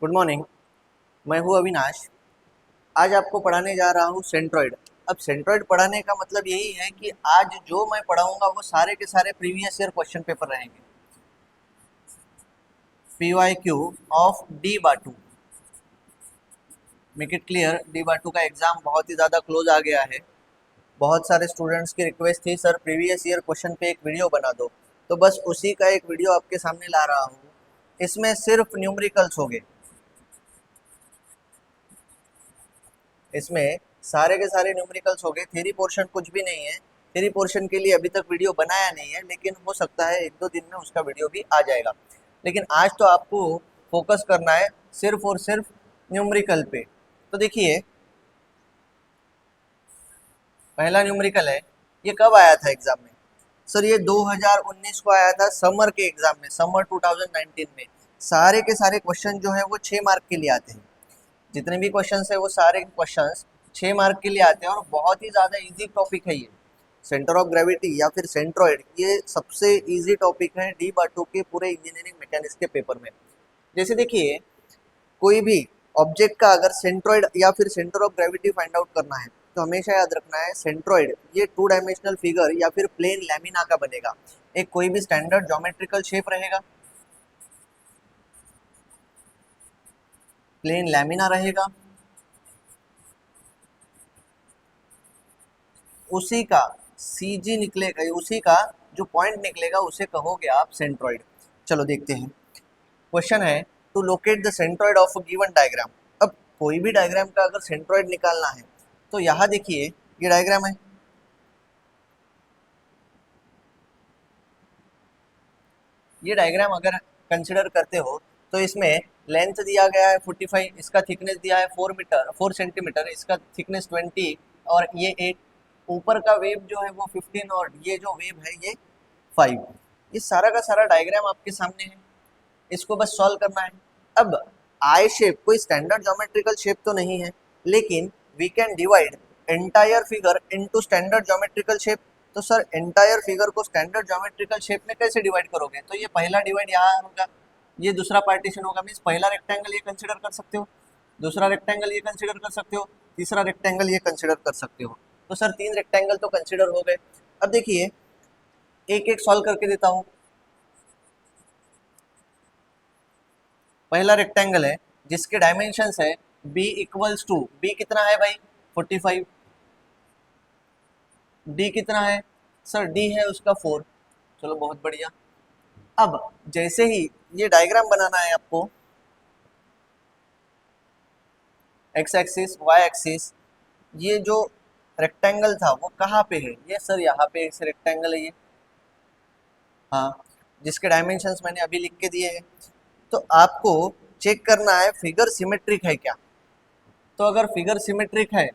Good morning. मैं हूँ अविनाश। आज आपको पढ़ाने जा रहा हूँ सेंट्रॉइड। अब सेंट्रॉइड पढ़ाने का मतलब यही है कि आज जो मैं पढ़ाऊंगा वो सारे के सारे प्रीवियस ईयर क्वेश्चन पेपर रहेंगे। PYQ ऑफ डी बाटू। मेक इट क्लियर, डी बाटू का एग्ज़ाम बहुत ही ज़्यादा क्लोज आ गया है। बहुत सारे स्टूडेंट्स की रिक्वेस्ट थी, सर प्रीवियस ईयर क्वेश्चन पे एक वीडियो बना दो, तो बस उसी का एक वीडियो आपके सामने ला रहा हूँ। इसमें सिर्फ न्यूमेरिकल्स होंगे। इसमें सारे के सारे न्यूमेरिकल्स हो गए, थ्योरी पोर्शन कुछ भी नहीं है। थ्योरी पोर्शन के लिए अभी तक वीडियो बनाया नहीं है, लेकिन हो सकता है एक दो दिन में उसका वीडियो भी आ जाएगा। लेकिन आज तो आपको फोकस करना है सिर्फ और सिर्फ न्यूमेरिकल पे। तो देखिए, पहला न्यूमेरिकल है। ये कब आया था एग्जाम में? सर ये 2019 को आया था, समर के एग्जाम में, समर 2019 में। सारे के सारे क्वेश्चन जो है वो 6 मार्क के लिए आते हैं। जितने भी क्वेश्चंस है वो सारे क्वेश्चंस 6 मार्क के लिए आते हैं और बहुत ही ज़्यादा इजी टॉपिक है ये। सेंटर ऑफ ग्रेविटी या फिर सेंट्रॉइड, ये सबसे इजी टॉपिक है डी बाटू के पूरे इंजीनियरिंग मैकेनिक्स के पेपर में। जैसे देखिए, कोई भी ऑब्जेक्ट का अगर सेंट्रॉइड या फिर centre of gravity find out करना है तो हमेशा याद रखना है सेंट्रॉइड ये 2 डायमेंशनल फिगर या फिर प्लेन लैमिना का बनेगा। एक कोई भी स्टैंडर्ड ज्योमेट्रिकल शेप रहेगा, प्लेन लैमिना रहेगा, उसी का CG निकलेगा, उसी का जो पॉइंट निकलेगा उसे कहोगे आप सेंट्रॉइड। चलो देखते हैं। क्वेश्चन है to locate the centroid of a given diagram. अब कोई भी डायग्राम का अगर सेंट्रॉइड निकालना है तो यहाँ देखिए, ये डायग्राम है। ये डायग्राम अगर कंसिडर करते हो तो इसमें लेंथ दिया गया है 45, इसका थिकनेस दिया है 4 मीटर 4 सेंटीमीटर, इसका थिकनेस 20 और ये 8। ऊपर का वेव जो है वो 15 और ये जो वेव है ये 5। ये सारा का सारा डायग्राम आपके सामने है, इसको बस सॉल्व करना है। अब आई शेप कोई स्टैंडर्ड ज्योमेट्रिकल शेप तो नहीं है, लेकिन we can divide entire figure into standard geometrical shape. तो सर एंटायर फिगर को स्टैंडर्ड ज्योमेट्रिकल शेप में कैसे डिवाइड करोगे? तो ये पहला डिवाइड यहाँ होगा, ये दूसरा पार्टीशन होगा। मीन्स पहला रेक्टेंगल ये कंसिडर कर सकते हो, दूसरा रेक्टेंगल ये कंसिडर कर सकते हो, तीसरा रेक्टेंगल ये कंसिडर कर सकते हो। तो सर 3 रेक्टेंगल तो कंसिडर हो गए। अब देखिए, एक एक सॉल्व करके देता हूँ। पहला रेक्टेंगल है जिसके डायमेंशंस है b इक्वल्स टू, b कितना है भाई 45, d कितना है सर, d है उसका 4। चलो बहुत बढ़िया। अब जैसे ही ये डायग्राम बनाना है आपको, एक्स एक्सिस वाई एक्सिस, ये जो रेक्टेंगल था वो कहाँ पे है? ये सर यहाँ पे एक रेक्टेंगल है ये, हाँ, जिसके डायमेंशंस मैंने अभी लिख के दिए हैं। तो आपको चेक करना है फिगर सिमेट्रिक है क्या। तो अगर फिगर सिमेट्रिक है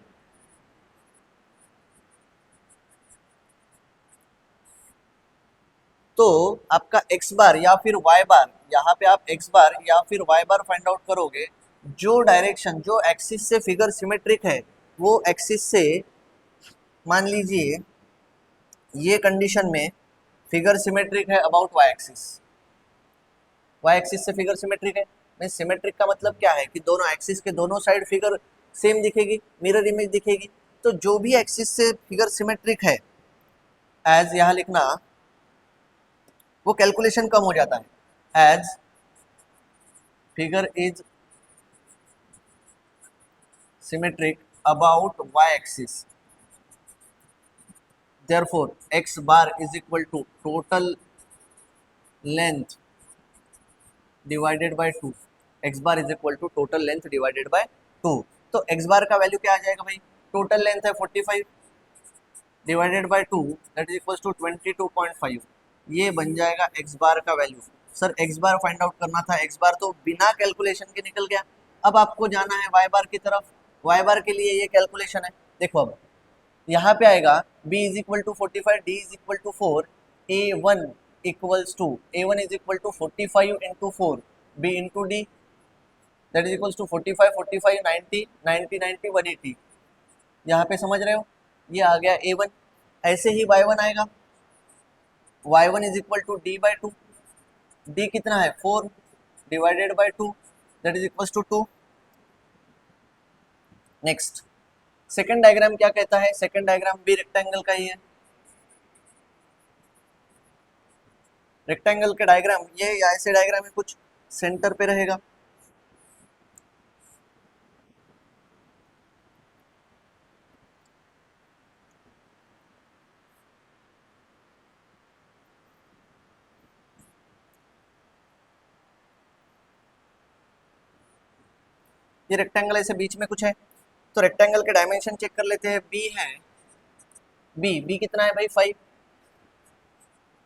तो आपका एक्स बार या फिर वाई बार, यहाँ पे आप एक्स बार या फिर वाई बार फाइंड आउट करोगे। जो डायरेक्शन जो एक्सिस से फिगर सिमेट्रिक है वो एक्सिस से, मान लीजिए ये कंडीशन में फिगर सिमेट्रिक है about Y axis, Y axis से फिगर सिमेट्रिक है। मीन सिमेट्रिक का मतलब क्या है कि दोनों एक्सिस के दोनों साइड फिगर सेम दिखेगी, मिरर इमेज दिखेगी। तो जो भी एक्सिस से फिगर सिमेट्रिक है, एज यहाँ लिखना, वो कैलकुलेशन कम हो जाता है। As figure is symmetric about y-axis, therefore x bar is equal to total length divided by 2, x bar is equal to total length divided by 2। तो x bar का value क्या आ जाएगा भाई? टोटल लेंथ है 45 divided by 2, that is equal to 22.5। ये बन जाएगा x बार का value. Sir x bar find out करना था, x बार तो बिना कैलकुलेशन के निकल गया। अब आपको जाना है y बार की तरफ। y बार के लिए ये कैलकुलेशन है, देखो अब यहाँ पे आएगा b is equal to 45, d is equal to 4, a1 equals to, a1 is equal to 45 into 4, b into d, that is equals to 45 45 90 90 90 180। यहाँ पे समझ रहे हो, ये आ गया a1। ऐसे ही y1 आएगा, y1 is equal to d by two, d कितना है 4 divided by 2, that is equals to 2। Next second diagram क्या कहता है, सेकंड डायग्राम भी रेक्टेंगल का ही है। रेक्टेंगल के डायग्राम ये ऐसे डायग्राम है, कुछ सेंटर पे रहेगा। ये रेक्टेंगल ऐसे बीच में कुछ है, तो रेक्टेंगल के डायमेंशन चेक कर लेते हैं। बी है, बी कितना है भाई 5।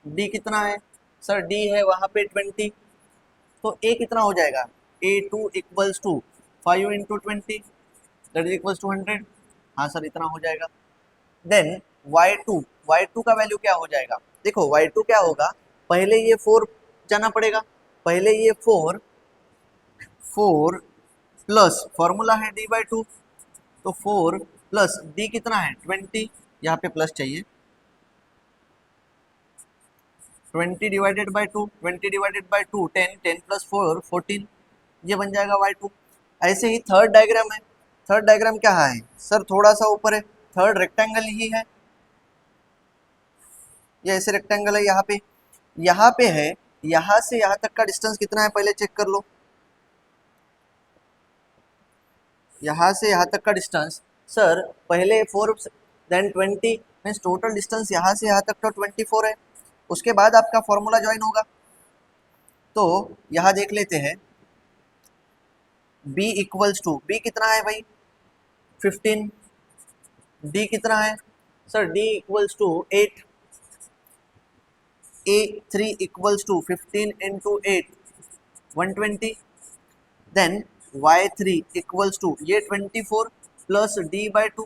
डी कितना है सर, डी है वहां पे 20, तो ए कितना हो जाएगा, A2 equals to 5 into 20 that is equals to 100। हाँ सर इतना हो जाएगा। देन y2 का वैल्यू क्या हो जाएगा, देखो y2 क्या होगा, पहले ये 4 जाना पड़ेगा, पहले ये 4 प्लस फॉर्मूला है d/2, तो 4 प्लस d कितना है 20, यहाँ पे प्लस चाहिए, 20 divided by 2, 20 divided by 2 10, 10 plus 4 14, ये बन जाएगा y2। ऐसे ही थर्ड डायग्राम है, थर्ड डायग्राम क्या है सर, थोड़ा सा ऊपर है, थर्ड रेक्टेंगल ही है, ये ऐसे रेक्टेंगल है, यहाँ पे है, यहाँ से यहाँ तक का डिस्टेंस कितना है पहले चेक कर लो। यहाँ से यहाँ तक का डिस्टेंस सर पहले 4 देन 20 मीन्स टोटल डिस्टेंस यहाँ से यहाँ तक का 24 है। उसके बाद आपका फॉर्मूला ज्वाइन होगा, तो यहाँ देख लेते हैं b इक्वल्स टू, बी कितना है भाई 15, d कितना है sir, d equals to 8, a3 equals to 15 into 8 120, then y3 equals to ये 24 प्लस d/2,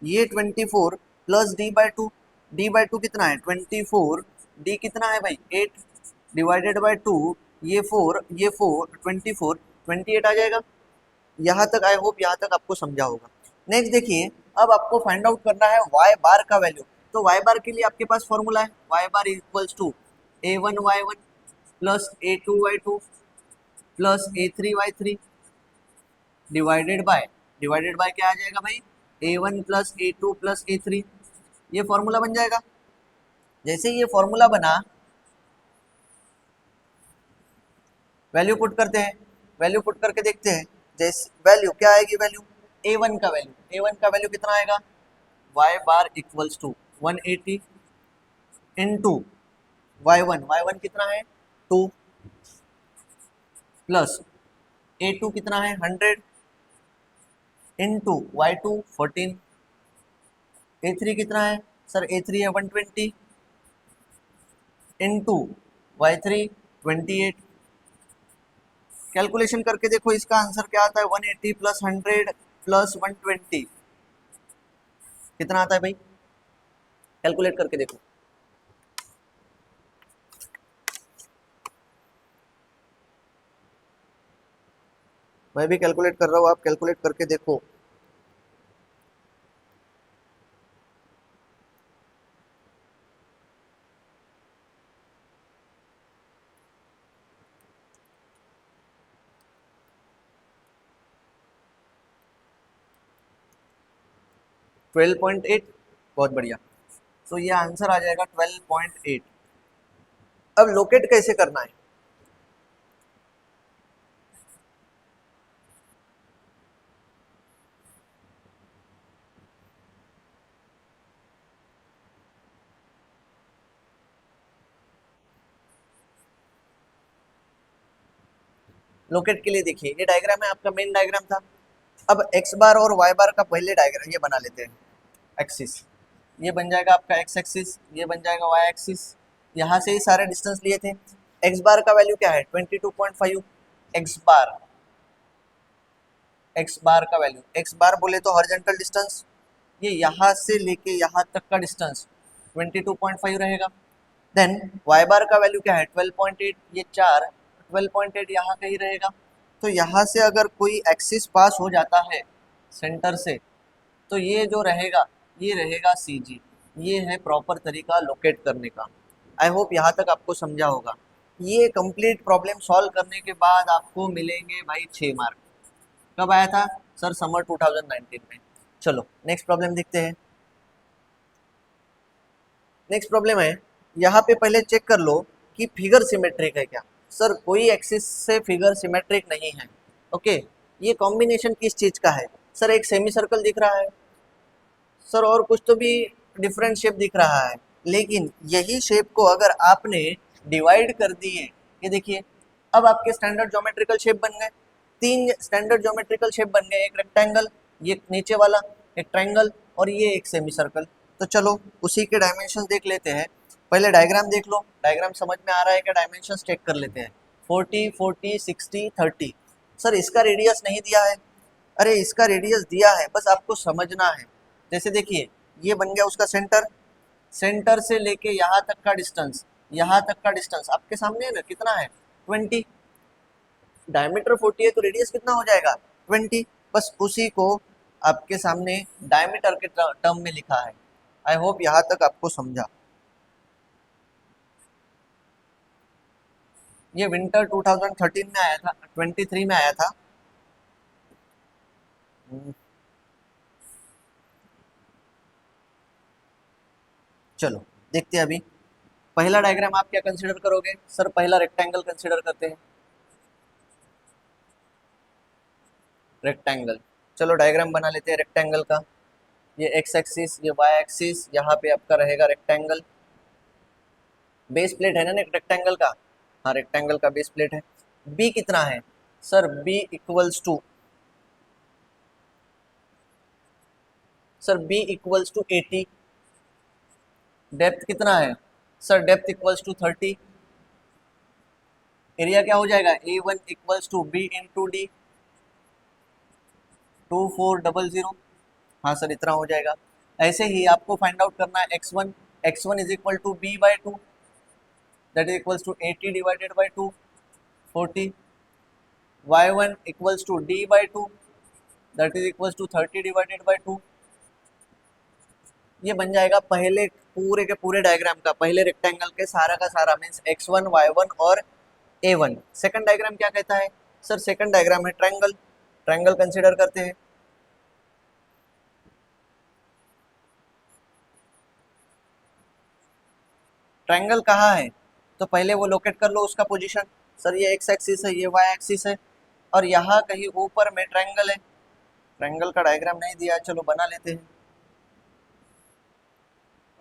ये 24 प्लस d/2, d/2 कितना है 24, d कितना है भाई 8 डिवाइडेड बाय 2, ये 4 24 28 आ जाएगा। यहाँ तक आई होप यहाँ तक आपको समझा होगा। नेक्स्ट देखिए, अब आपको फाइंड आउट करना है y बार का वैल्यू, तो y बार के लिए आपके पास फॉर्मूला है y bar equals to a1y1 plus a2y2 plus a3y3 divided by क्या आ जाएगा भाई a1 plus a2 plus a3, ये फॉर्मूला बन जाएगा। जैसे ये फॉर्मूला बना, वैल्यू पुट करते हैं, वैल्यू पुट करके देखते हैं, जैसे वैल्यू क्या आएगी, वैल्यू a1 का वैल्यू कितना आएगा, y bar equals to 180 into y1 कितना है 2 प्लस a2 कितना है 100 इंटू y2 14, a3 कितना है सर, a3 है 120 इंटू y3 28। कैलकुलेशन करके देखो इसका आंसर क्या आता है, 180 प्लस 100 प्लस 120 कितना आता है भाई, कैलकुलेट करके देखो। मैं भी कैलकुलेट कर रहा हूँ, आप कैलकुलेट करके देखो। ट्वेल्व पॉइंट 8, बहुत बढ़िया, तो ये आंसर आ जाएगा 12.8। अब लोकेट कैसे करना है, लोकेट के लिए देखिए ये डायग्राम है आपका, मेन डायग्राम था। अब एक्स बार और वाई बार का पहले डायग्राम ये बना लेते हैं, एक्सिस ये बन जाएगा आपका एक्स एक्सिस, ये बन जाएगा वाई एक्सिस, यहाँ से ही सारे डिस्टेंस लिए थे। एक्स बार का वैल्यू क्या है 22.5, एक्स बार का वैल्यू, एक्स बार बोले तो हॉरिजॉन्टल डिस्टेंस, ये यहाँ से लेके यहाँ तक का डिस्टेंस 22.5 रहेगा। देन वाई बार का वैल्यू क्या है 12.8, ये 12.8 यहाँ कहीं रहेगा। तो यहाँ से अगर कोई एक्सिस पास हो जाता है सेंटर से, तो ये जो रहेगा ये रहेगा CG। ये है प्रॉपर तरीका लोकेट करने का। आई होप यहाँ तक आपको समझा होगा। ये कंप्लीट प्रॉब्लम सॉल्व करने के बाद आपको मिलेंगे भाई 6 मार्क। कब आया था सर? समर 2019 में। चलो नेक्स्ट प्रॉब्लम देखते हैं। नेक्स्ट प्रॉब्लम है, यहाँ पे पहले चेक कर लो कि फिगर सिमेट्रिक है क्या। सर कोई एक्सिस से फिगर सिमेट्रिक नहीं है। ओके, ये कॉम्बिनेशन किस चीज का है? सर एक सेमी सर्कल दिख रहा है सर, और कुछ तो भी डिफरेंट शेप दिख रहा है, लेकिन यही शेप को अगर आपने डिवाइड कर दिए, ये देखिए, अब आपके स्टैंडर्ड ज्योमेट्रिकल शेप बन गए। 3 स्टैंडर्ड ज्योमेट्रिकल शेप बन गए, एक रेक्टेंगल, ये नीचे वाला, एक ट्रायंगल, और ये एक सेमी सर्कल। तो चलो उसी के डायमेंशन देख लेते हैं। पहले डायग्राम देख लो, डायग्राम समझ में आ रहा है क्या? डायमेंशन चेक कर लेते हैं। 40 40 60 30। सर इसका रेडियस नहीं दिया है। अरे इसका रेडियस दिया है, बस आपको समझना है। जैसे देखिए, ये बन गया उसका सेंटर, सेंटर से लेके यहाँ तक का डिस्टेंस, यहाँ तक का डिस्टेंस आपके सामने है ना, कितना है? 20। डायमीटर 40 है तो रेडियस कितना हो जाएगा? 20। बस उसी को आपके सामने डायमीटर के टर्म में लिखा है। आई होप यहाँ तक आपको समझा। ये विंटर 2013 में आया था, 23 में आया था। चलो देखते हैं अभी। पहला डायग्राम आप क्या कंसीडर करोगे? सर पहला रेक्टेंगल कंसीडर करते हैं, रेक्टेंगल। चलो डायग्राम बना लेते हैं रेक्टेंगल का। ये एक्स एक्सिस, ये वाई एक्सिस, यहाँ पे आपका रहेगा रेक्टेंगल। बेस प्लेट है ना रेक्टेंगल का? हाँ रेक्टेंगल का बेस प्लेट है। बी कितना है? Sir b equals to, sir b equals to 80। Depth कितना है? Sir depth equals to 30। Area क्या हो जाएगा? A1 equals to b into d, 2400। हाँ सर इतना हो जाएगा। ऐसे ही आपको फाइंड आउट करना है x1, x1 is equal to b/2, that is equals to 80 divided by 2, 40। y1 equals to d/2, that is equals to 30 divided by 2। ये बन जाएगा पहले पूरे के पूरे डायग्राम का, पहले रेक्टेंगल के सारा का सारा, मीन्स x1 y1 और a1। सेकंड डायग्राम क्या कहता है? सर सेकंड डायग्राम है ट्रायंगल, ट्रायंगल कंसीडर करते हैं। ट्रायंगल कहाँ है? तो पहले वो लोकेट कर लो उसका पोजीशन। सर ये एक्स एक्सिस है, ये वाई एक्सिस है, और यहाँ कहीं ऊपर में ट्रायंगल है। ट्रायंगल का डायग्राम नहीं दिया, चलो बना लेते हैं।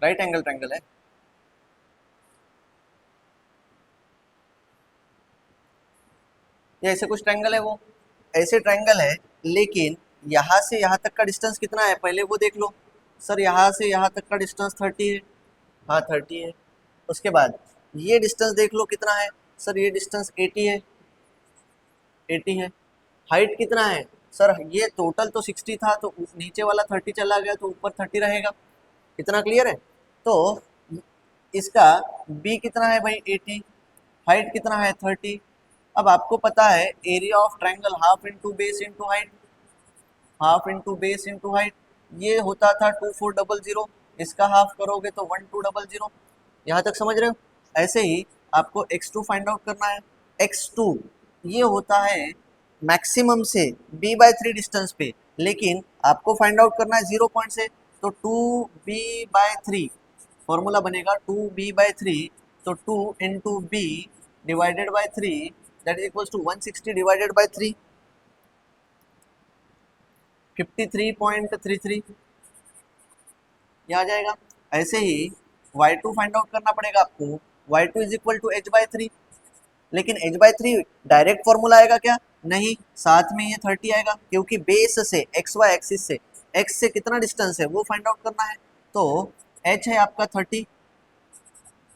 राइट एंगल ट्रायंगल है। ये ऐसे कुछ ट्रायंगल है, वो ऐसे ट्रायंगल है, लेकिन यहाँ से यहाँ तक का डिस्टेंस कितना है पहले वो देख लो। सर यहाँ से यहाँ तक का डिस्टेंस 30 है। हाँ 30 है। उसके बाद ये डिस्टेंस देख लो कितना है। सर ये डिस्टेंस 80 है, 80 है। हाइट कितना है? सर ये टोटल तो 60 था, तो नीचे वाला 30 चला गया, तो ऊपर 30 रहेगा। इतना क्लियर है? तो इसका बी कितना है भाई? 80। हाइट कितना है? 30। अब आपको पता है area of triangle half into base into height, half into base into height. ये होता था 2400, इसका हाफ करोगे तो 1200। यहाँ तक समझ रहे हो? ऐसे ही आपको x2 फाइंड आउट करना है। x2 ये होता है मैक्सिमम से b/3 डिस्टेंस पे, लेकिन आपको फाइंड आउट करना है 0 पॉइंट से, तो 2b/3 फॉर्मूला बनेगा 2b/3। तो 2 into b divided by 3, that is equals to 160 divided by 3, 53.33 ये आ जाएगा। ऐसे ही y2 फाइंड आउट करना पड़ेगा आपको। y2 is equal to h/3, लेकिन h/3 डायरेक्ट फॉर्मूला आएगा क्या? नहीं, साथ में ये 30 आएगा, क्योंकि बेस से xy एक्सिस से x से कितना डिस्टेंस है वो फाइंड आउट करना है। तो h है आपका 30,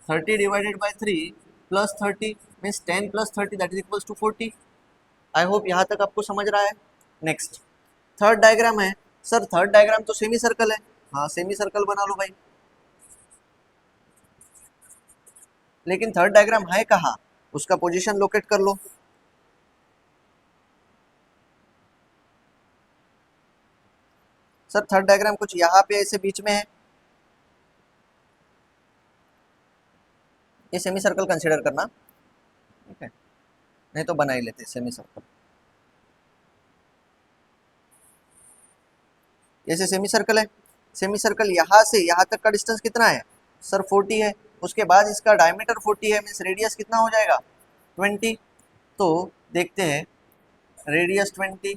30 divided by 3 plus 30 means 10 plus 30 that is equals to 40। I hope यहाँ तक आपको समझ रहा है। नेक्स्ट थर्ड डायग्राम है। सर थर्ड डायग्राम तो सेमी सर्कल है। हाँ सेमी सर्कल बना लो भाई, लेकिन थर्ड डायग्राम है कहाँ? उसका पोजीशन लोकेट कर लो। सर थर्ड डायग्राम कुछ यहाँ पे ऐसे बीच में है, ये सेमी सर्कल कंसीडर करना। नहीं तो बना ही लेते सेमी सर्कल। ऐसे सेमी सर्कल है, सेमी सर्कल यहाँ से यहाँ तक का डिस्टेंस कितना है सर 40 है, उसके बाद इसका डायमीटर 40 है, मीन्स रेडियस कितना हो जाएगा 20। तो देखते हैं रेडियस 20,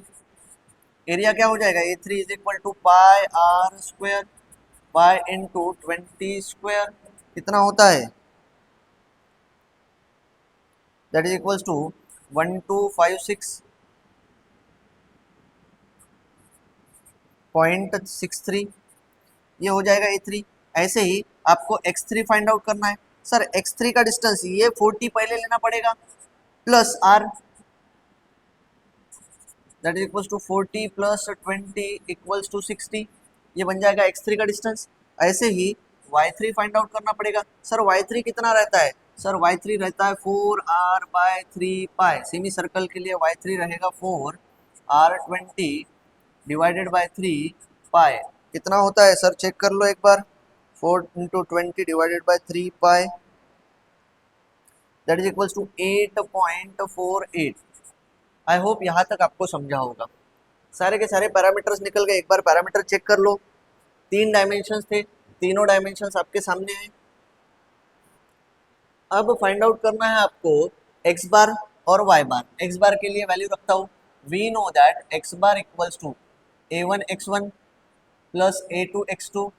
एरिया क्या हो जाएगा A3 is equal to pi r square pi into 20 square, कितना होता है दैट इज इक्वल्स टू 1256.63, ये हो जाएगा A3। ऐसे ही आपको x3 फाइंड आउट करना है। सर x3 का डिस्टेंस ये 40 पहले लेना पड़ेगा plus r that is equals to 40 plus 20 equals to 60, ये बन जाएगा x3 का डिस्टेंस। ऐसे ही y3 फाइंड आउट करना पड़ेगा। सर y3 कितना रहता है, सर y3 रहता है 4r/3 पाई, सेमी सर्कल के लिए y3 रहेगा 4r20 डिवाइडेड बाय 3 पाई, कितना होता है सर चेक कर लो एक बार, 4 into 20 divided by 3 pi that is equals to 8.48। I hope यहाँ तक आपको समझा होगा। सारे के सारे पैरामीटर्स निकल गए, एक बार पैरामीटर चेक कर लो। 3 डायमेंशंस थे, तीनों डायमेंशंस आपके सामने हैं। अब फाइंड आउट करना है आपको एक्स बार और वाई बार। एक्स बार के लिए वैल्यू रखता हूँ, we know that x bar equals to a1x1 plus a2x2।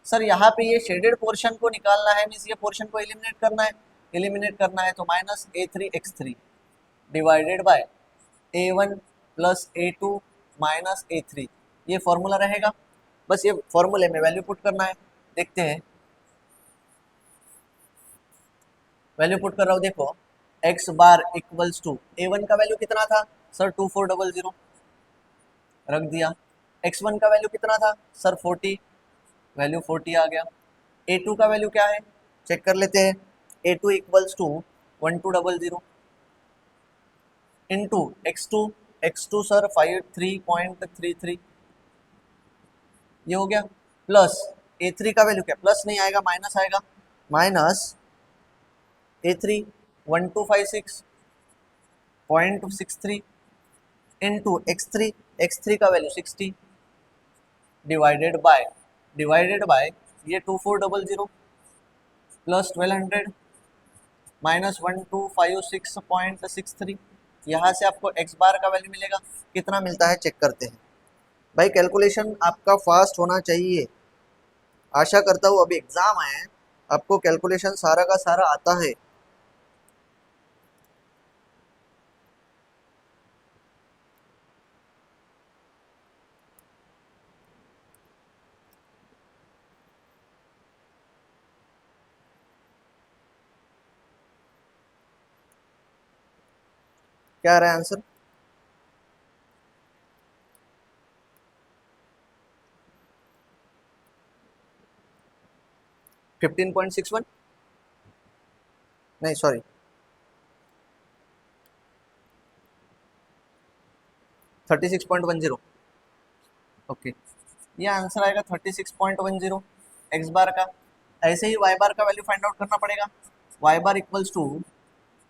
Sir यहाँ पे ये शेडेड पोर्शन को निकालना है, मीन्स ये पोर्शन को एलिमिनेट करना है, तो minus a3x3 divided by a1 plus a2 minus a3, ये फॉर्मूला रहेगा। बस ये फॉर्मूले में वैल्यू पुट करना है। देखते हैं, वैल्यू पुट कर रहा हूँ, देखो x bar equals to a1 का वैल्यू कितना था सर 2400 रख दिया, x1 का वैल्यू कितना था सर 40, वैल्यू 40 आ गया। a2 का वैल्यू क्या है चेक कर लेते हैं, a2 equals to 1200 into x2 sir 53.33, ये हो गया, प्लस a3 का वैल्यू क्या, प्लस नहीं आएगा माइनस आएगा, माइनस a3 1256.63 इंटू x3 का वैल्यू 60 डिवाइडेड बाय ये 2400 प्लस 1200 माइनस 1256.63, यहाँ से आपको एक्स बार का वैल्यू मिलेगा, कितना मिलता है चेक करते हैं। भाई कैलकुलेशन आपका फास्ट होना चाहिए, आशा करता हूँ अभी एग्जाम है आपको कैलकुलेशन सारा का सारा आता है। क्या आ रहा है आंसर, 15.61, नहीं सॉरी 36.10, ओके ये आंसर आएगा 36.10 एक्स बार का। ऐसे ही वाई बार का वैल्यू फाइंड आउट करना पड़ेगा, y bar equals to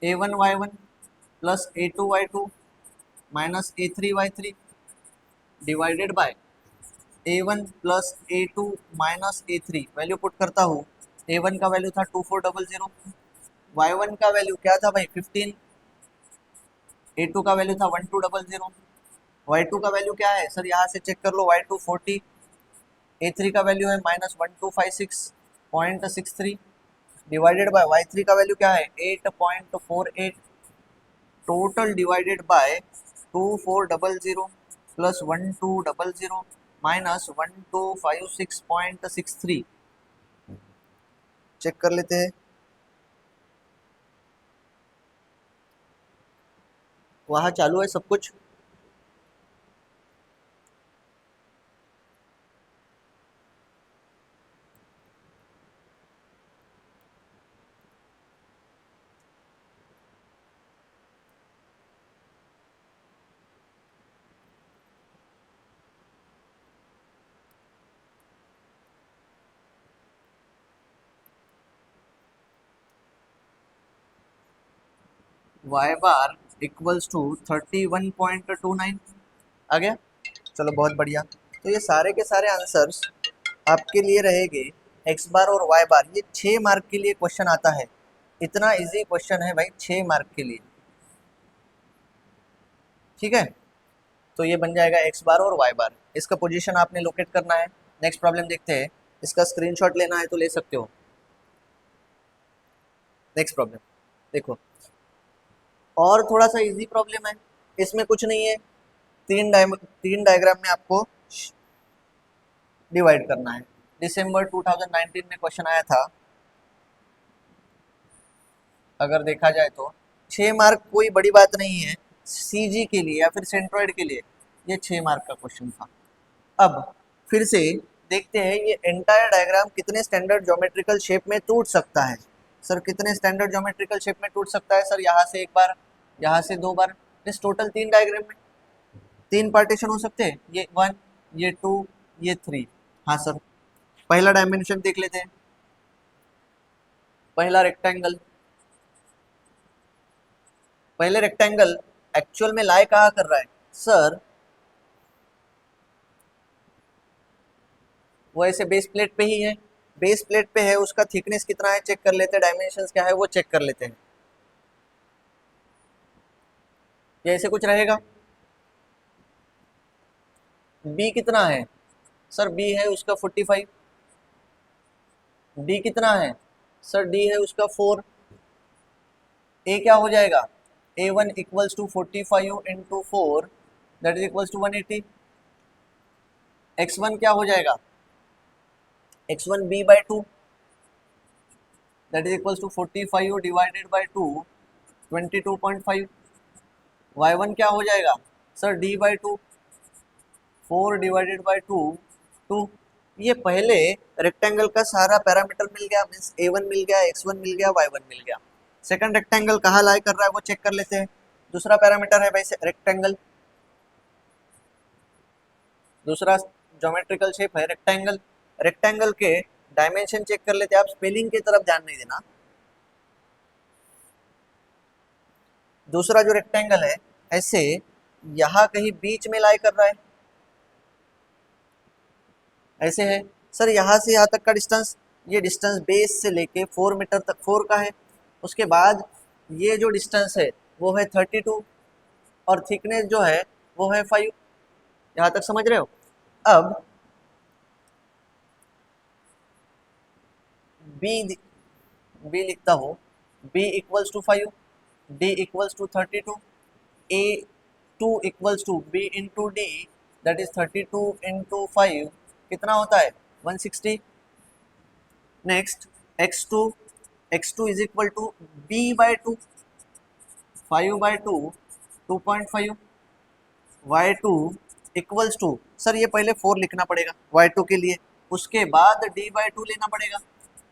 a1y1 plus a2y2 minus a3y3 divided by a1 plus a2 minus a3, value put करता हूँ, a1 का वैल्यू था 2400, y1 का वैल्यू क्या था भाई 15, a2 का वैल्यू था 1200, y2 का वैल्यू क्या है सर यहाँ से चेक कर लो, y2 40, a3 का वैल्यू है माइनस 1256.63 डिवाइडेड बाय y3 का वैल्यू क्या है 8.48, total divided by 2400 plus 1200 minus 1256.63, check कर लेते हैं। वहाँ चालू है सब कुछ, वाई बार इक्वल्स टू 31.29 आ गया। चलो बहुत बढ़िया। तो ये सारे के सारे आंसर्स आपके लिए रहेंगे। एक्स बार और वाई बार ये 6 मार्क के लिए क्वेश्चन आता है। इतना इजी क्वेश्चन है भाई 6 मार्क के लिए। ठीक है, तो ये बन जाएगा एक्स बार और वाई बार। इसका पोजीशन आपने लोकेट करना है। नेक्स्ट प्रॉब्लम देखते हैं। इसका स्क्रीनशॉट लेना है तो ले सकते हो। नेक्स्ट प्रॉब्लम देखो, और थोड़ा सा इजी प्रॉब्लम है। इसमें कुछ नहीं है, तीन डायग्राम में आपको डिवाइड करना है। दिसंबर 2019 में क्वेश्चन आया था। अगर देखा जाए तो 6 मार्क कोई बड़ी बात नहीं है सीजी के लिए या फिर सेंट्रॉइड के लिए। ये 6 मार्क का क्वेश्चन था। अब फिर से देखते हैं ये एंटायर डायग्राम कितने स्टैंडर्ड ज्योमेट्रिकल शेप में टूट सकता है। सर कितने स्टैंडर्ड ज्योमेट्रिकल शेप में टूट सकता है? सर यहाँ से एक बार, यहाँ से 2 बार, इस टोटल 3 डायग्राम में 3 पार्टीशन हो सकते हैं। ये 1, ये 2, ये 3। हाँ सर, पहला डायमेंशन देख लेते हैं। पहला रेक्टेंगल, पहले रेक्टेंगल एक्चुअल में लाई कहाँ कर रहा है? सर वो ऐसे बेस प्लेट पे ही है। बेस प्लेट पे है, उसका थिकनेस कितना है चेक कर लेते हैं, डायमेंशंस क्या है वो चेक कर लेते हैं। ये ऐसे कुछ रहेगा। बी कितना है? सर बी है उसका 45। डी कितना है? सर डी है उसका 4। ए क्या हो जाएगा? A1 equals to 45 into 4 that is equals to 180। x1 क्या हो जाएगा? x1 b by 2 that is equals to 45 divided by 2 22.5। y1 क्या हो जाएगा? Sir d by 2 4 divided by 2 2। ये पहले रेक्टेंगल का सारा पैरामीटर मिल गया, मीन्स a1 मिल गया, x1 मिल गया, y1 मिल गया। सेकंड रेक्टेंगल कहाँ लाई कर रहा है वो चेक कर लेते हैं। दूसरा पैरामीटर है भाई रेक्टेंगल, दूसरा ज्योमेट्रिकल शेप है रेक्टेंगल। रेक्टेंगल के डायमेंशन चेक कर लेते हैं। आप स्पेलिंग की तरफ ध्यान नहीं देना। दूसरा जो रेक्टेंगल है ऐसे यहाँ कहीं बीच में लाई कर रहा है, ऐसे है। सर यहाँ से यहाँ तक का डिस्टेंस, ये डिस्टेंस बेस से लेके 4 मीटर तक 4 का है। उसके बाद ये जो डिस्टेंस है वो है 32 और थिकनेस जो है वो है 5। यहाँ तक समझ रहे हो? अब बी बी लिखता हूँ, b equals to 5, d equals to 32, a 2 equals to b into d that is 32 into 5 कितना होता है? 160। Next x2 is equal to b by 2 5 by 2 2.5 y2 equals to, sir ये पहले 4 लिखना पड़ेगा y2 के लिए, उसके बाद d बाई 2 लेना पड़ेगा।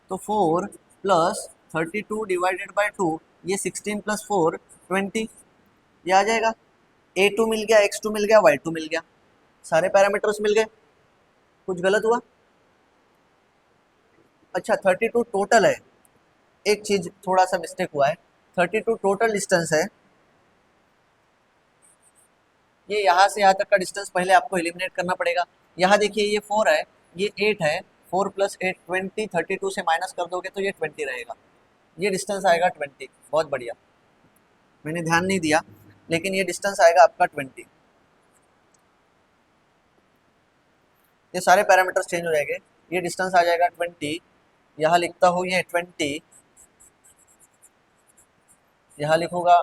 तो 4 प्लस 32 डिवाइडेड बाई 2, ये 16 प्लस 4 20, ये आ जाएगा। a2 मिल गया, x2 मिल गया, y2 मिल गया, सारे पैरामीटर्स मिल गए। कुछ गलत हुआ? अच्छा 32 टोटल है, एक चीज थोड़ा सा मिस्टेक हुआ है। 32 टोटल डिस्टेंस है। ये यहाँ से यहाँ तक का डिस्टेंस पहले आपको एलिमिनेट करना पड़ेगा। यहाँ देखिए ये 4 है, ये 8 है, 4 प्लस 8 20, 32 से माइनस कर दोगे तो ये 20 रहेगा। ये डिस्टेंस आएगा 20। बहुत बढ़िया, मैंने ध्यान नहीं दिया, लेकिन ये डिस्टेंस आएगा आपका 20। ये सारे पैरामीटर्स चेंज हो जाएंगे। ये डिस्टेंस आ जाएगा 20, यहाँ लिखता हूँ ये 20, यहाँ लिखूंगा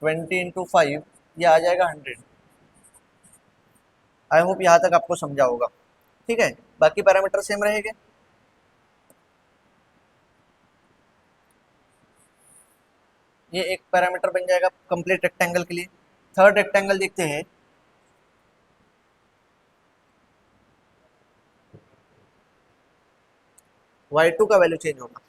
20 इंटू 5, ये आ जाएगा 100। आई होप यहाँ तक आपको समझा होगा। ठीक है, बाकी पैरामीटर सेम रहेंगे। ये एक पैरामीटर बन जाएगा कंप्लीट रेक्टेंगल के लिए। थर्ड रेक्टेंगल देखते हैं। y2 का वैल्यू चेंज होगा।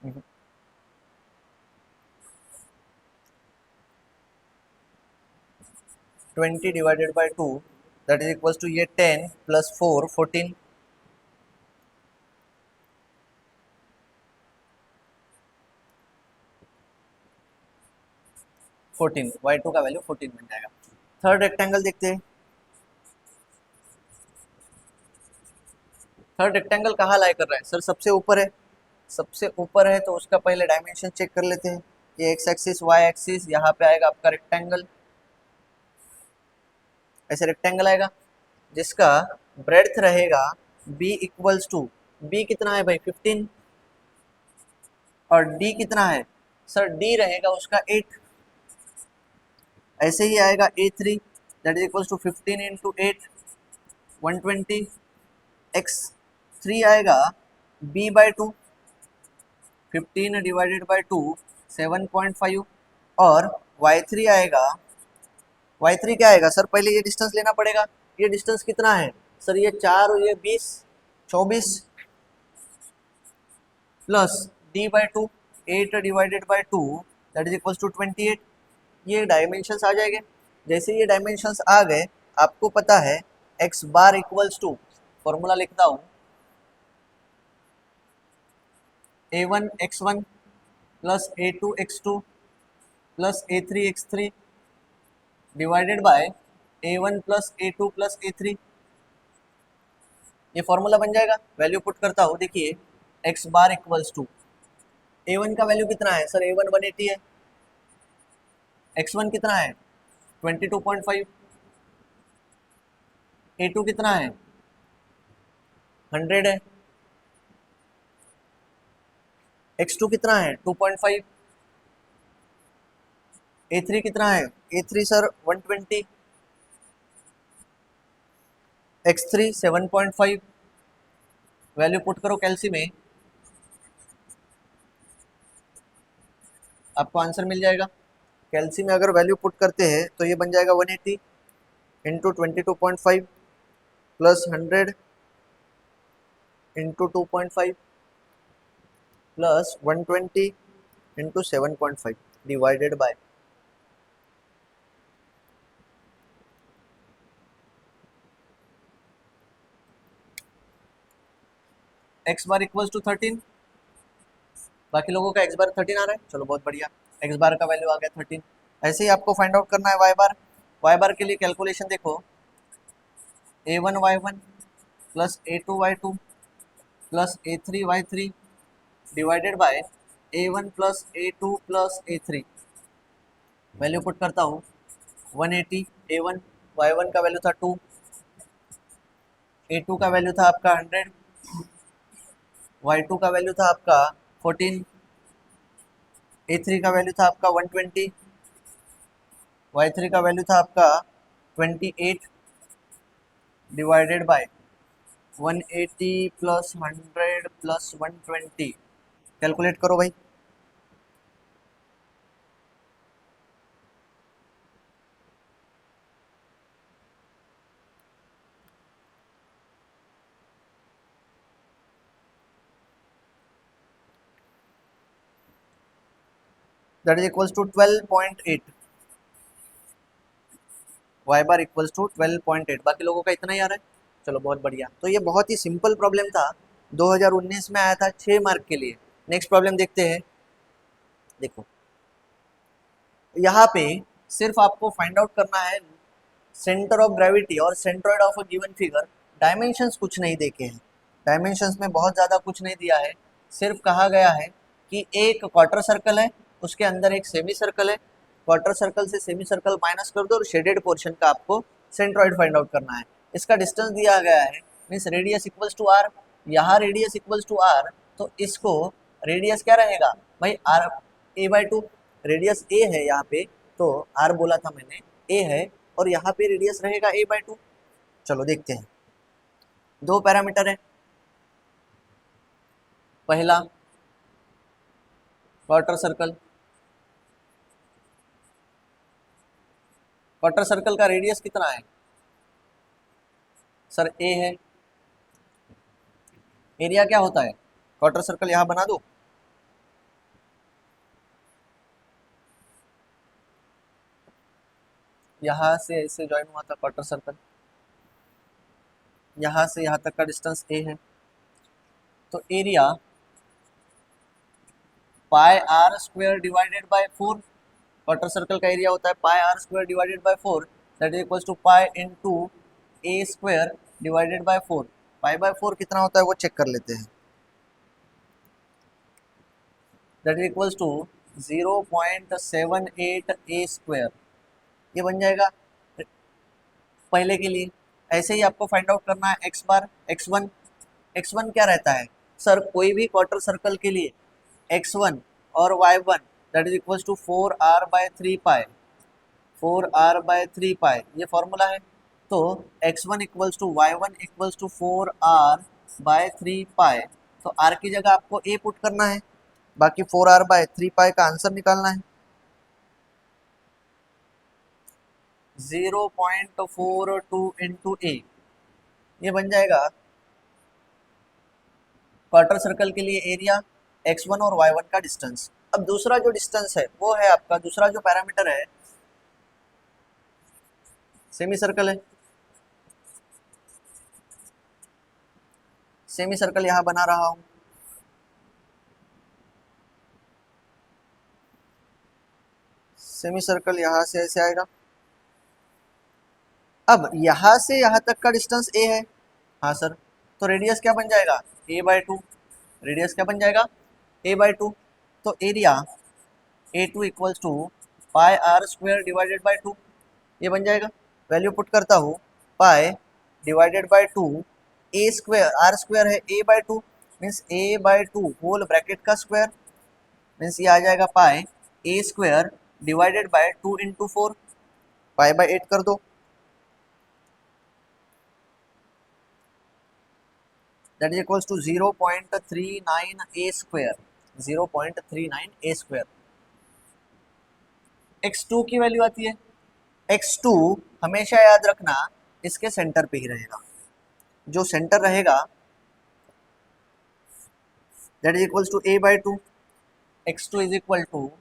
Hmm. 20 divided by 2 that is equals to ये 10 प्लस 4 14। 14, y2 का वैल्यू 14 बन जाएगा। थर्ड रेक्टेंगल देखते हैं। थर्ड रेक्टेंगल कहाँ लाई कर रहा है सर? सबसे ऊपर है। सबसे ऊपर है तो उसका पहले डायमेंशन चेक कर लेते हैं। ये एक्स एक्सिस वाई एक्सिस, यहाँ पे आएगा आपका रेक्टेंगल, ऐसे रेक्टेंगल आएगा जिसका ब्रेड्थ रहेगा b इक्वल्स टू, b कितना है भाई 15, और d कितना है सर? d रहेगा उसका 8। ऐसे ही आएगा a3 that is equals to 15 into 8 120, x3 आएगा b बाई 2, 15 डिवाइडेड बाई 2 7.5, और y3 आएगा, y3 क्या आएगा सर? पहले ये डिस्टेंस लेना पड़ेगा। ये डिस्टेंस कितना है सर? ये 4 और ये 20, 24 plus d by 2 8 divided by 2 that is equals to 28। ये डायमेंशंस आ जाएंगे। जैसे ये डायमेंशंस आ गए, आपको पता है x bar equals to, formula लिखता हूँ, a1 x1 plus a2 x2 plus a3 x3 divided by a1 plus a2 plus a3। ये फॉर्मूला बन जाएगा। वैल्यू पुट करता हूँ, देखिए x bar equals to, a1 का वैल्यू कितना है सर? a1 180 है, x1 कितना है 22.5, a2 कितना है 100 है, x2 कितना है 2.5, a3 कितना है? a3 sir 120, x3 7.5। Value put करो कैलसी में, आपको आंसर मिल जाएगा। कैलसी में अगर वैल्यू पुट करते हैं तो ये बन जाएगा 180 into 22.5 plus 100 into 2.5 plus 120 into 7.5 divided by, x bar equals to 13। बाकी लोगों का एक्स बार 13 आ रहा है, चलो बहुत बढ़िया। एक्स बार का वैल्यू आ गया 13। ऐसे ही आपको फाइंड आउट करना है वाई बार। वाई बार के लिए कैलकुलेशन देखो, a1 y1 plus a2 y2 plus a3 y3 divided by a1 plus a2 plus a3। Value put करता हूँ 180, a1 y1 का वैल्यू था 2, a2 का वैल्यू था आपका 100, y2 का वैल्यू था आपका 14, a3 का वैल्यू था आपका 120, y3 का वैल्यू था आपका 28 divided by 180 plus 100 plus 120। Calculate करो भाई। That is equals to 12.8। Y bar equals to 12.8। बाकी लोगों का इतना ही आ रहा है, चलो बहुत बढ़िया। तो ये बहुत ही सिंपल प्रॉब्लम था, 2019 में आया था 6 मार्क के लिए। नेक्स्ट प्रॉब्लम देखते हैं। देखो यहाँ पे सिर्फ आपको फाइंड आउट करना है सेंटर ऑफ ग्रेविटी और centroid of a given figure. Dimensions कुछ नहीं देखे हैं, डायमेंशंस में बहुत ज़्यादा कुछ नहीं दिया है। सिर्फ कहा गया है कि एक क्वार्टर सर्कल है, उसके अंदर एक सेमी सर्कल है, क्वार्टर सर्कल से सेमी सर्कल माइनस कर दो और शेडेड पोर्शन का आपको सेंट्रॉइड फाइंड आउट करना है। इसका डिस्टेंस दिया गया है, means radius equals to r. यहाँ रेडियस इक्वल्स टू आर, तो इसको रेडियस क्या रहेगा भाई? R a by 2। Radius a है यहाँ पे, तो आर बोला था मैंने, ए है, और यहाँ पे रेडियस रहेगा ए बाई 2। चलो देखते हैं। दो पैरामीटर है, पहला क्वार्टर सर्कल, क्वार्टर सर्कल का रेडियस कितना है सर? ए है। एरिया क्या होता है? क्वार्टर सर्कल यहाँ बना दो, यहाँ से ऐसे ज्वाइन हुआ था क्वार्टर सर्कल, यहाँ से यहाँ तक का डिस्टेंस ए है, तो area pi r square divided by 4। Quarter circle का एरिया होता है pi r square divided by 4, that is equals to pi into a square divided by 4। Pi by 4 कितना होता है वो चेक कर लेते हैं, that is equals to 0.78 a square, ये बन जाएगा पहले के लिए। ऐसे ही आपको फाइंड आउट करना है एक्स बार x1। x1 क्या रहता है सर, कोई भी क्वार्टर सर्कल के लिए x1 और y1 that is equals to 4r/3 pi, 4r/3 pi, ये फॉर्मूला है। तो x1 equals to y1 equals to 4r/3 pi, तो r की जगह आपको a पुट करना है, बाकी 4r/3 पाई का आंसर निकालना है। 0.42 इंटू a, ये बन जाएगा क्वार्टर सर्कल के लिए एरिया, x1 और y1 का डिस्टेंस। अब दूसरा जो डिस्टेंस है वो है आपका, दूसरा जो पैरामीटर है सेमी सर्कल है। सेमी सर्कल यहां बना रहा हूं, सेमी सर्कल यहां से ऐसे आएगा। अब यहां से यहां तक का डिस्टेंस a है, हाँ सर, तो रेडियस क्या बन जाएगा a/2, रेडियस क्या बन जाएगा a/2, तो area a2 equals to pi r square divided by 2, ये बन जाएगा। वैल्यू पुट करता हूँ, pi divided by 2, a square, r square है a/2 means a/2 whole bracket का स्क्वायर, मीन्स ये आ जाएगा pi a square divided by 2 into 4, पाई/8 कर दो, that is equals to 0.39 a square, 0.39 a square. x2 की वैल्यू आती है, x2 हमेशा याद रखना इसके सेंटर पे ही रहेगा, जो सेंटर रहेगा that is equals to a/2, x2 is equal to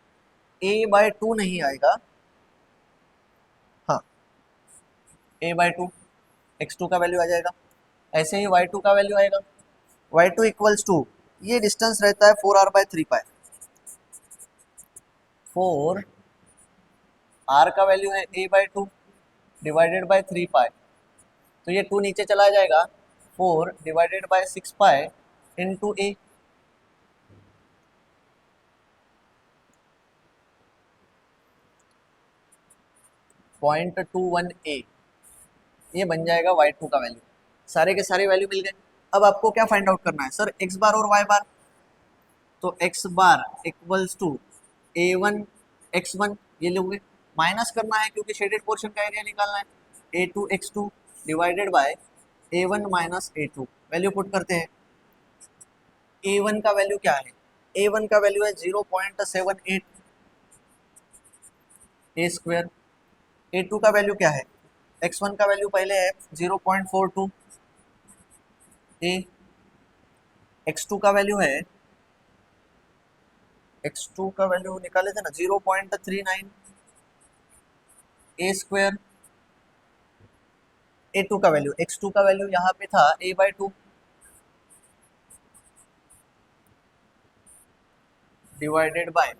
a/2 नहीं आएगा, हाँ a/2, x2 का वैल्यू आ जाएगा। ऐसे ही y2 का वैल्यू आएगा, y2 इक्वल्स टू, ये डिस्टेंस रहता है 4r/3 पाई, 4r का वैल्यू है a/2 डिवाइडेड बाय 3 पाई, तो ये 2 नीचे चला जाएगा, 4 divided by 6 pi into a, 0.21 a, ये बन जाएगा y2 का वैल्यू। सारे के सारे वैल्यू मिल गए। अब आपको क्या फाइंड आउट करना है सर, x बार और y बार, तो x bar equals to a1 x1, ये लोगे, माइनस करना है क्योंकि शेडेड पोर्शन का एरिया निकालना है, a2 x2 divided by a1 minus a2, value put करते हैं। a1 का वैल्यू क्या है, a1 का वैल्यू है 0.78 ए स्क्वायर, a2 का वैल्यू क्या है, x1 का वैल्यू पहले है 0.42 a, x2 का वैल्यू है, x2 का वैल्यू निकाले थे ना 0.39 ए स्क्वायर, a2 का वैल्यू, x2 का वैल्यू यहाँ पे था a/2 divided by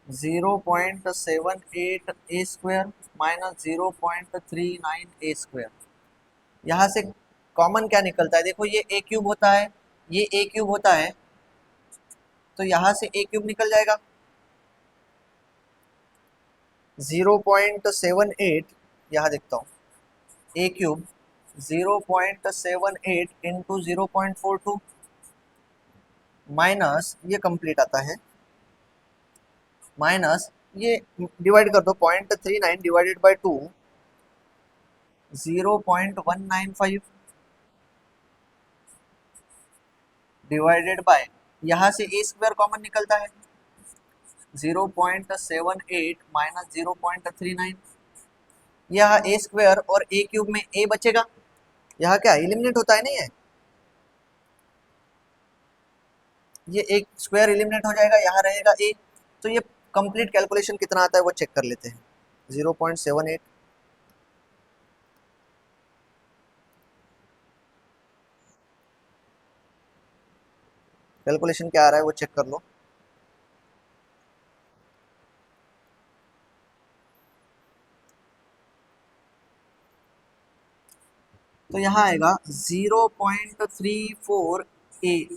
0.78 a square minus 0.39 a square. यहाँ से कॉमन क्या निकलता है, देखो ये a क्यूब होता है, ये a क्यूब होता है, तो यहाँ से a क्यूब निकल जाएगा, 0.78, यहाँ देखता हूँ a क्यूब 0.78 इंटू 0.42 माइनस ये कंप्लीट आता है, माइनस ये डिवाइड कर दो, 0.39 डिवाइडेड बाय 2 0.195 डिवाइडेड बाय, यहाँ से ए स्क्वायर कॉमन निकलता है 0.78 माइनस 0.39, यहाँ ए स्क्वायर और ए क्यूब में ए बचेगा, यहाँ क्या एलिमिनेट होता है नहीं है, ये एक स्क्वायर एलिमिनेट हो जाएगा, यहाँ रहेगा ए, तो ये कंप्लीट कैलकुलेशन कितना आता है वो चेक कर लेते हैं, 0.78 कैलकुलेशन क्या आ रहा है वो चेक कर लो, तो यहाँ आएगा 0.34 ए,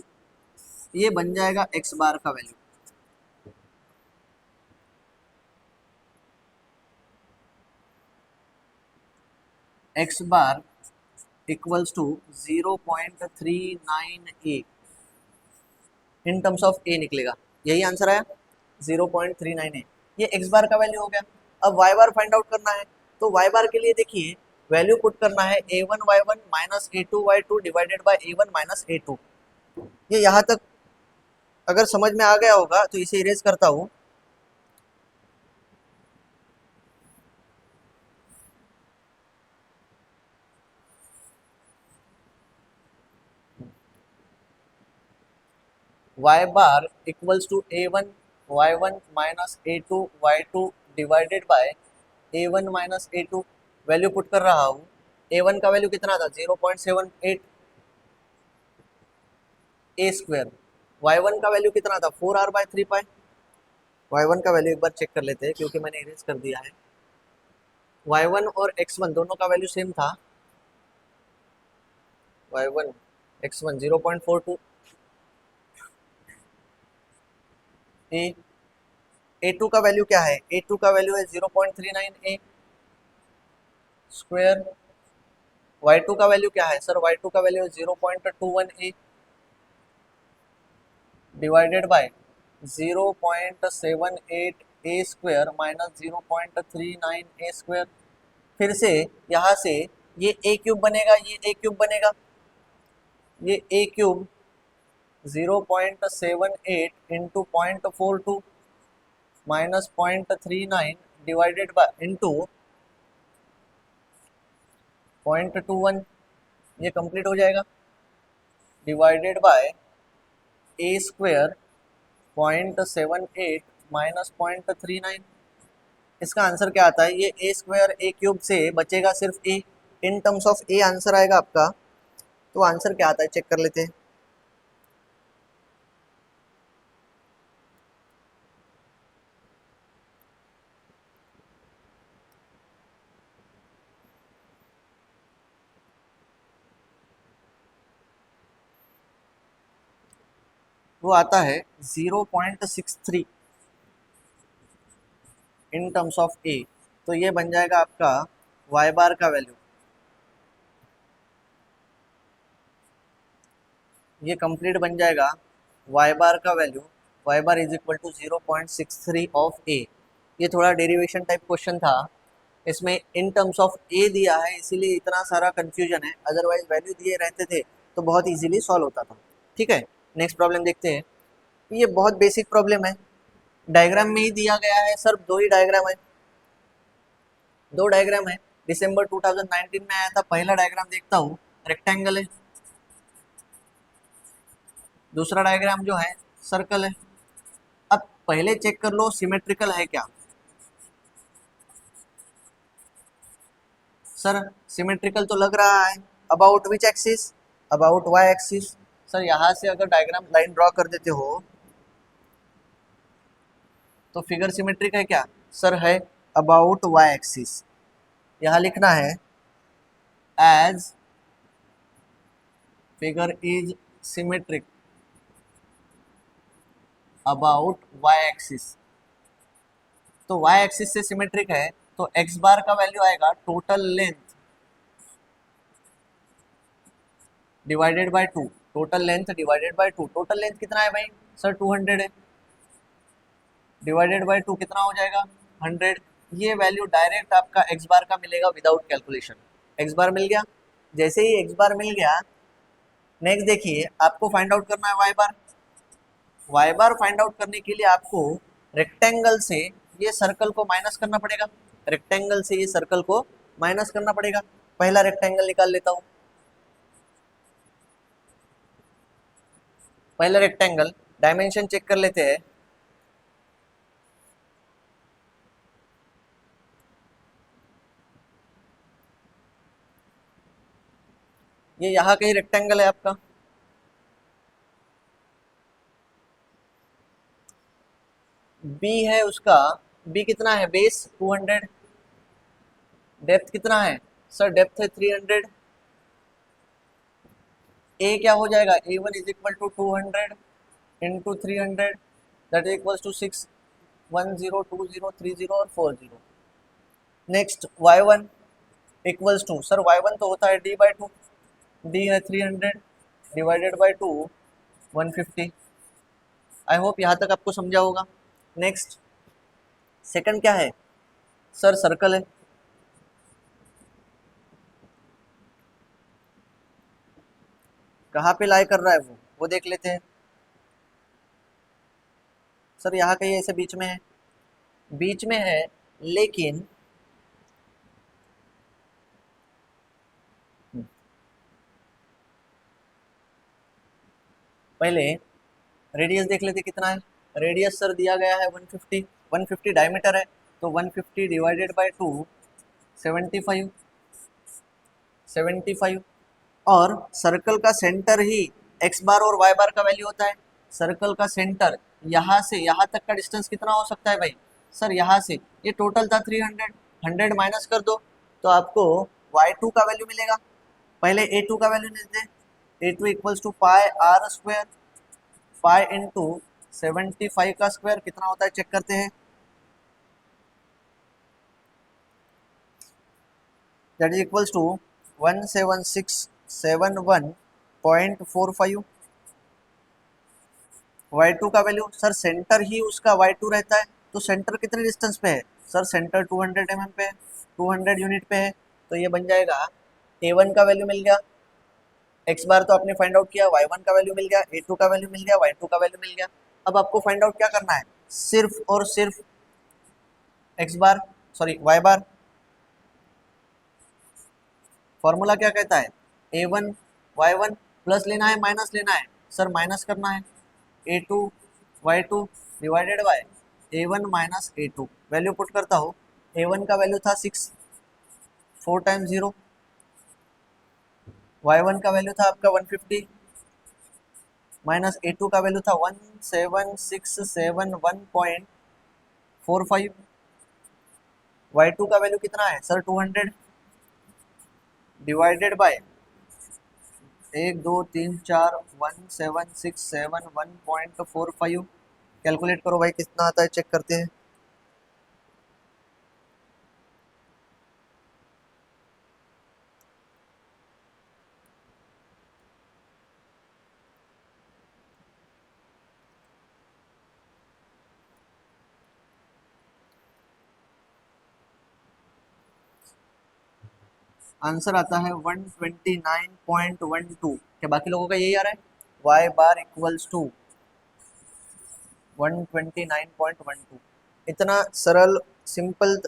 ये बन जाएगा एक्स बार का value. X bar equals to 0.39 a in terms of a निकलेगा, यही आंसर आया 0.39 ए। ये एक्स बार का वैल्यू हो गया। अब वाई बार फाइंड आउट करना है, तो वाई बार के लिए देखिए वैल्यू पुट करना है a1y1 minus a2y2 divided by a1 minus a2। ये यहाँ तक अगर समझ में आ गया होगा तो इसे इरेज करता हूँ। y bar equals to a1 y1 minus a2 y2 divided by a1 minus a2। Value put कर रहा हूँ। a1 का वैल्यू कितना था 0.78 ए स्क्वायर। y1 का वैल्यू कितना था 4r/3 y1 का वैल्यू एक बार चेक कर लेते हैं क्योंकि मैंने इरेज कर दिया है। y1 और x1 दोनों का वैल्यू सेम था। y1 x1 0.42 ए। a2 का वैल्यू क्या है, a2 का वैल्यू है 0.39 ए स्क्वायर। y2 का वैल्यू क्या है सर, y2 का वैल्यू है 0.21 a divided by 0.78 a square minus 0.39 a square. फिर से यहाँ से ये ए क्यूब बनेगा, ये ए क्यूब बनेगा, ये a cube 0.78 into 0.42 minus 0.39 divided by into 0.21, ये कंप्लीट हो जाएगा divided by a square 0.78 minus 0.39। इसका आंसर क्या आता है, ये ए स्क्वायर ए क्यूब से बचेगा सिर्फ a, in terms of a answer आएगा आपका। तो आंसर क्या आता है चेक कर लेते हैं। वो आता है 0.63 इन टर्म्स ऑफ ए। तो ये बन जाएगा आपका वाई बार का वैल्यू, ये कंप्लीट बन जाएगा वाई बार का value. Y bar is equal to 0.63 of a. ये थोड़ा डेरिवेशन टाइप क्वेश्चन था, इसमें इन टर्म्स ऑफ ए दिया है इसीलिए इतना सारा कंफ्यूजन है, अदरवाइज वैल्यू दिए रहते थे तो बहुत इजीली सॉल्व होता था। ठीक है, नेक्स्ट प्रॉब्लम देखते हैं। ये बहुत बेसिक प्रॉब्लम है, डायग्राम में ही दिया गया है सर, दो ही डायग्राम है, दो डायग्राम है। दिसंबर 2019 में आया था। पहला डायग्राम देखता हूँ, रेक्टेंगल है, दूसरा डायग्राम जो है सर्कल है। अब पहले चेक कर लो सिमेट्रिकल है क्या। सर सिमेट्रिकल तो लग रहा है, about which axis, about Y axis. Sir यहाँ से अगर डायग्राम लाइन ड्रॉ कर देते हो तो फिगर सिमेट्रिक है क्या सर, है अबाउट वाई एक्सिस। यहाँ लिखना है as figure is symmetric about Y axis. तो वाई एक्सिस से सिमेट्रिक है तो एक्स बार का वैल्यू आएगा total length divided by 2, total length divided by 2। Total length कितना है भाई सर 200 है, डिवाइडेड बाय 2 कितना हो जाएगा 100। ये वैल्यू डायरेक्ट आपका एक्स बार का मिलेगा विदाउट कैलकुलेशन। एक्स बार मिल गया। जैसे ही एक्स बार मिल गया, नेक्स्ट देखिए आपको फाइंड आउट करना है वाई बार। वाई बार फाइंड आउट करने के लिए आपको रेक्टेंगल से ये सर्कल को माइनस करना पड़ेगा, रेक्टेंगल से ये सर्कल को माइनस करना पड़ेगा। पहला रेक्टेंगल निकाल लेता हूँ, पहला रेक्टेंगल डायमेंशन चेक कर लेते हैं। ये यहाँ कहीं रेक्टेंगल है आपका, बी है उसका, बी कितना है बेस 200, डेप्थ कितना है सर, डेप्थ है 300, ए क्या हो जाएगा, A1 is equal to 200 into 300, that is equal to 6, 1 0 2 0 3 0 और 4 0। Next Y1 equals to, sir Y1 तो होता है D/2, D है 300 डिवाइडेड बाई 2 150। आई होप यहाँ तक आपको समझा होगा। नेक्स्ट सेकंड क्या है, सर सर्कल है, कहाँ पे लाई कर रहा है वो देख लेते हैं। सर यहाँ कहीं ऐसे बीच में है, बीच में है, लेकिन पहले रेडियस देख लेते कितना है। रेडियस सर दिया गया है 150, 150 डायमीटर है, तो 150 डिवाइडेड बाय 2 75, 75। और सर्कल का सेंटर ही एक्स बार और वाई बार का वैल्यू होता है। सर्कल का सेंटर यहाँ से यहाँ तक का डिस्टेंस कितना हो सकता है भाई, सर यहाँ से ये टोटल था 300, 100 माइनस कर दो तो आपको y2 का वैल्यू मिलेगा। पहले a2 का वैल्यू लिख दें, a2 equals to pi r square, pi into 75 का स्क्वायर कितना होता है चेक करते हैं, that is equals to 17671.45। y2 का वैल्यू, सर सेंटर ही उसका y2 रहता है, तो सेंटर कितने डिस्टेंस पे है, सर सेंटर 200 mm पे है, 200 यूनिट पे है, तो ये बन जाएगा a1 का वैल्यू मिल गया, x बार तो आपने फाइंड आउट किया, y1 का वैल्यू मिल गया, a2 का वैल्यू मिल गया, y2 का वैल्यू मिल गया। अब आपको फाइंड आउट क्या करना है, सिर्फ और सिर्फ x बार, सॉरी y बार। फॉर्मूला क्या कहता है, a1 y1 प्लस लेना है माइनस लेना है, सर माइनस करना है, a2 y2 divided by a1 minus a2। Value put करता हूँ, a1 का वैल्यू था 6, 4 टाइम्स 0, y1 का वैल्यू था आपका 150 माइनस a2 का वैल्यू था 17671.45, y2 का वैल्यू कितना है सर 200 डिवाइडेड बाय 1 2 3 4 17671.45। कैलकुलेट करो भाई कितना आता है चेक करते हैं। आंसर आता है 129.12। क्या बाकी लोगों का यही आ रहा है, y बार इक्वल्स टू 129.12। इतना सरल सिंपल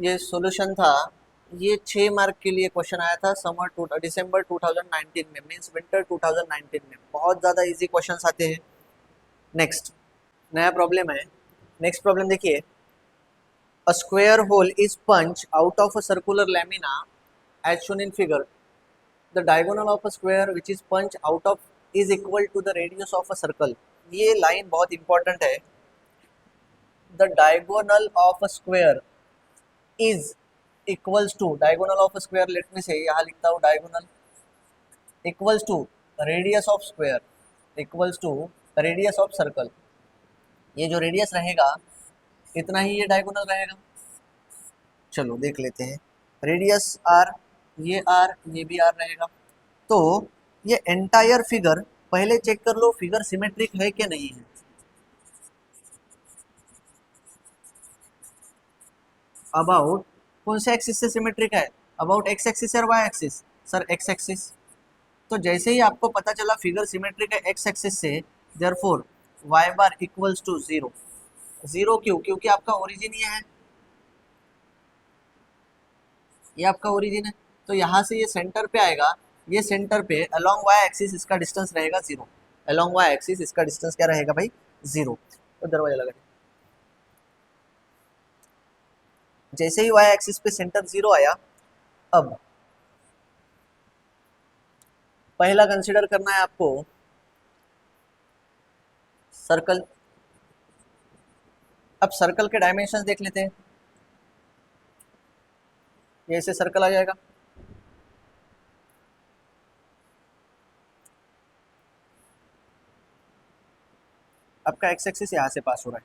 ये सॉल्यूशन था। ये 6 मार्क के लिए क्वेश्चन आया था दिसंबर 2019 में, मींस विंटर 2019 में। बहुत ज़्यादा इजी क्वेश्चंस आते हैं। नेक्स्ट नया प्रॉब्लम है। नेक्स्ट प्रॉब्लम देखिए, a square hole is punched out of a circular lamina as shown in figure. The diagonal of a square which is punched out of is equal to the radius of a circle. ये line बहुत important है। The diagonal of a square is equals to, diagonal of a square, let me say यहाँ लिखता हूँ diagonal equals to radius of square equals to radius of circle। ये जो radius रहेगा इतना ही ये डायगोनल रहेगा। चलो देख लेते हैं, रेडियस आर, ये आर, ये भी आर रहेगा। तो ये एंटायर फिगर पहले चेक कर लो, फिगर सिमेट्रिक है कि नहीं है। अबाउट कौन से एक्सिस से सिमेट्रिक है, अबाउट एक्स एक्सिस और y axis, sir x axis. तो जैसे ही आपको पता चला फिगर सिमेट्रिक है एक्स एक्सिस से, therefore y bar equals to 0। 0 क्यों, क्योंकि आपका ओरिजिन ये है, ये आपका ओरिजिन है, तो यहाँ से ये सेंटर पे आएगा, ये सेंटर पे अलोंग वाई एक्सिस इसका डिस्टेंस रहेगा 0। अलोंग वाई एक्सिस इसका डिस्टेंस क्या रहेगा भाई 0। तो दरवाजा लगा, जैसे ही वाई एक्सिस पे सेंटर 0 आया, अब पहला कंसीडर करना है आपको सर्कल। अब सर्कल के डायमेंशंस देख लेते हैं। ये ऐसे सर्कल आ जाएगा, आपका एक्स एक्सिस यहाँ से पास हो रहा है।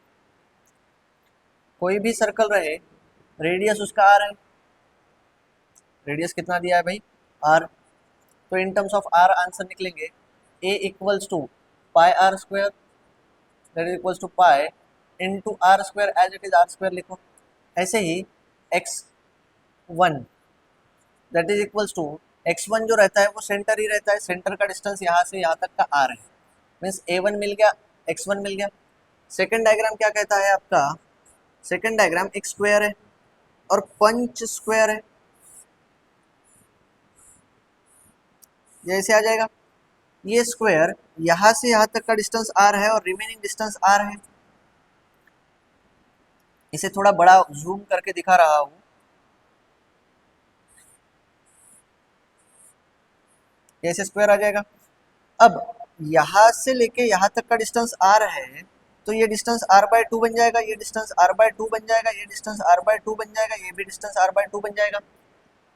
कोई भी सर्कल रहे, रेडियस उसका आर है। रेडियस कितना दिया है भाई, आर। तो in terms of r answer निकलेंगे a equals to pi r square, that is equals to pi into r square, as it is r square लिखो। ऐसे ही x one that is equals to x one जो रहता है वो centre ही रहता है, सेंटर का डिस्टेंस यहाँ से यहाँ तक का आर है, मीन्स ए वन मिल गया, एक्स वन मिल गया। सेकेंड डायग्राम क्या कहता है आपका, सेकेंड डायग्राम एक स्क्वायर है और पंच स्क्वायर है, जैसे आ जाएगा। ये स्क्वायर यहाँ से यहाँ तक का डिस्टेंस आर है और रिमेनिंग डिस्टेंस आर है। इसे थोड़ा बड़ा जूम करके दिखा रहा हूँ। ऐसे स्क्वायर आ जाएगा। अब यहाँ से लेके यहाँ तक का डिस्टेंस आर है, तो ये डिस्टेंस आर बाय टू बन जाएगा, ये डिस्टेंस आर बाय टू बन जाएगा, ये डिस्टेंस आर बाय टू बन जाएगा, ये भी डिस्टेंस आर बाय टू बन जाएगा।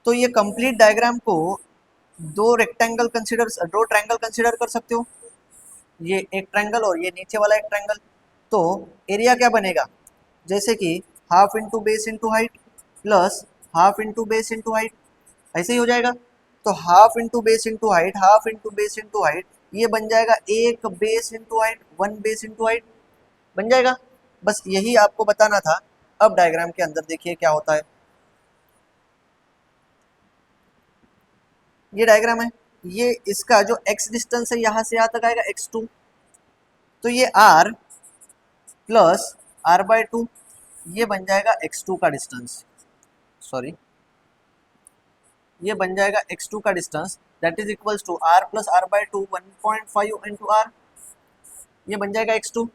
तो ये कंप्लीट डायग्राम को दो ट्रायंगल कंसिडर कर सकते हो, ये एक ट्रायंगल और ये नीचे वाला एक ट्रायंगल। तो एरिया क्या बनेगा, जैसे कि half into base into height plus half into base into height, ऐसे ही हो जाएगा। तो half into base into height, half into base into height, ये बन जाएगा एक base into height, one base into height बन जाएगा। बस यही आपको बताना था। अब डायग्राम के अंदर देखिए क्या होता है। ये डायग्राम है, ये इसका जो x डिस्टेंस है यहाँ से यहाँ तक आएगा x2, तो ये r plus r by to, ये बन जाएगा x2 का डिस्टेंस, सॉरी ये बन जाएगा x2 का distance, that is equals to r plus r by two 1.5 into r, ये बन जाएगा x2।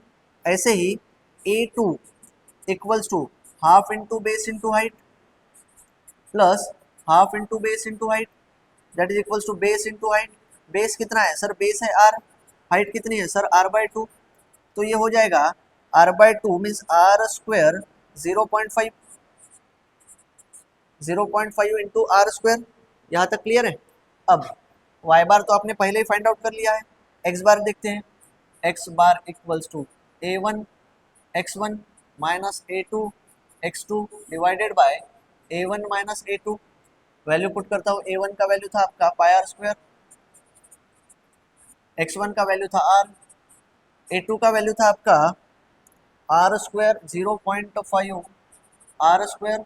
ऐसे ही a2 equals to half into base into height plus half into base into height, that is equals to base into height. Base कितना है sir, base है r, height कितनी है सर, आर बाय टू। तो ये हो जाएगा r by two means r square 0.5, 0.5 into r square. यहाँ तक क्लियर है। अब वाई बार तो आपने पहले ही फाइंड आउट कर लिया है, एक्स बार देखते हैं। X bar equals to a one x one minus a two x two divided by a one minus a two. Value put करता हूँ, ए वन का वैल्यू था आपका pi r square, x one का value था r, a two का value था आपका आर स्क्वायर 0.5 आर स्क्वायर,